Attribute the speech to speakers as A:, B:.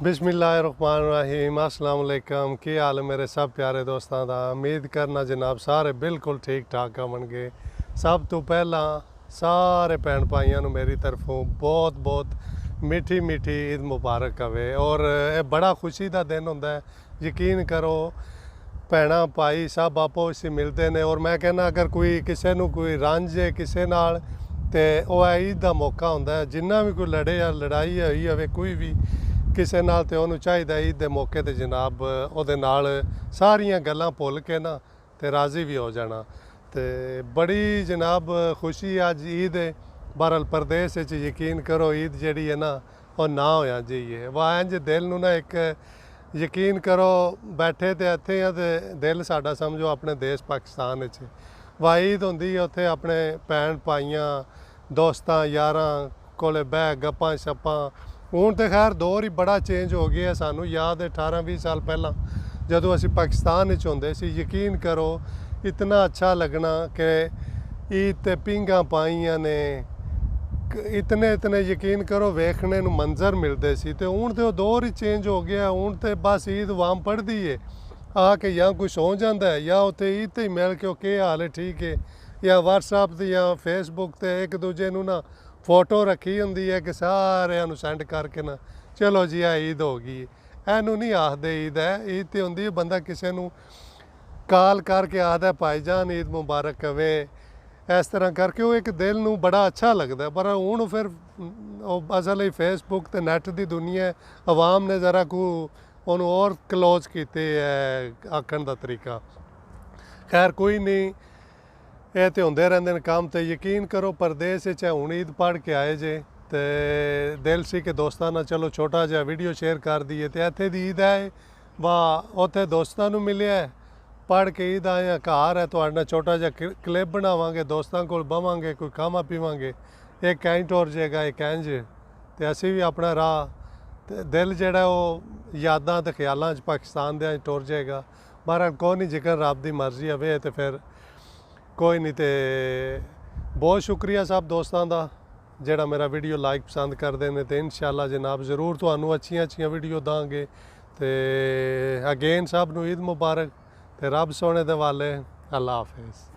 A: बिस्मिल्लाहिर्रहमानिर्रहीम अस्सलाम वालेकुम। की हाल है मेरे सब प्यारे दोस्तों का। उम्मीद करना जनाब सारे बिल्कुल ठीक ठाक होवणगे। सब तो पहला सारे भैन भाइयों मेरी तरफों बहुत बहुत मीठी मीठी ईद मुबारक होवे। और ये बड़ा खुशी का दिन होंदा है। यकीन करो भैन भाई सब आपो इसी मिलते हैं। और मैं कहना अगर कोई किसी को कोई रंज है किसी नाल ते वह ईद का मौका होंदा है। जिन्ना भी कोई लड़े या लड़ाई होई होवे कोई भी किसी नाल ते उन्होंने चाहिए ईद के मौके ते जनाब उहदे नाल सारियां गल्लां भुल के ना ते राज़ी भी हो जाना। ते बड़ी जनाब खुशी अज ईद है। बहरहाल प्रदेश यकीन करो ईद जिहड़ी है ना वो ना होया जी है वाह इंज दिल नूं ना एक यकीन करो बैठे तो इत्थे आ ते दिल साडा समझो अपने देश पाकिस्तान वाह ईद होंदी है उत्थे अपने भैन भाइयां दोस्तां यारां कोले बह गप्पां शप्पां। हूँ तो खैर दौर ही बड़ा चेंज हो गया। सानू याद है 18-20 साल पहला जदों असी पाकिस्तान होंदे सी यकीन करो इतना अच्छा लगना कि ईद ते पींगा पाइयां ने इतने इतने यकीन करो वेखने नूं मंजर मिलते सी। ते हूँ तो दौर ही चेंज हो गया। हूँ तो बस ईद वाम पढ़ती है आके या कोई सौ जाता है या उत्थे ईद ते ही मिल के क्या हाल है ठीक है या व्हाट्सएप ते या फेसबुक ते एक दूजे नूं ना फोटो रखी होंदी है कि सारे सेंड करके ना चलो जी आ ईद हो गई। इनू नहीं आखते ईद है। ईद तो होंदी है बंदा किसी को काल करके आखदा भाईजान ईद मुबारक हवे इस तरह करके वो एक दिल नूं बड़ा अच्छा लगता है। पर हूँ फिर असल फेसबुक ते नैट की दुनिया आवाम ने ज़रा को उन्होंने और क्लोज किए है आखण का तरीका। खैर कोई नहीं ये तो होंदे रहंदे ने काम। तो यकीन करो परदेस हूँ ईद पढ़ के आए जे तो दिल सी कि दोस्तों ना चलो छोटा जहा वीडियो शेयर कर दिए। तो इत्थे दी ईद है वाह उत्थे दोस्तों नूं मिलिया पढ़ के ईद आए घर है तो छोटा जहा क्लिप बनावांगे दोस्तों को बवांगे कोई खावा पीवांगे एक इंज टुर जाएगा एक इंज तो असी भी अपना राह दिल जड़ा वो यादां ते ख्यालों पाकिस्तान दे टुर जाएगा। बहरहाल कोई नहीं जिक्र रब की मर्जी हवे तो फिर कोई नहीं। तो बहुत शुक्रिया सब दोस्तों का जोड़ा मेरा वीडियो लाइक पसंद करते हैं। तो इंशाअल्लाह जनाब ज़रूर तुहानू अच्छियां अच्छियां वीडियो दांगे। तो अगेन सब नू ईद मुबारक। तो रब सोने दे वाले अल्लाह हाफिज़।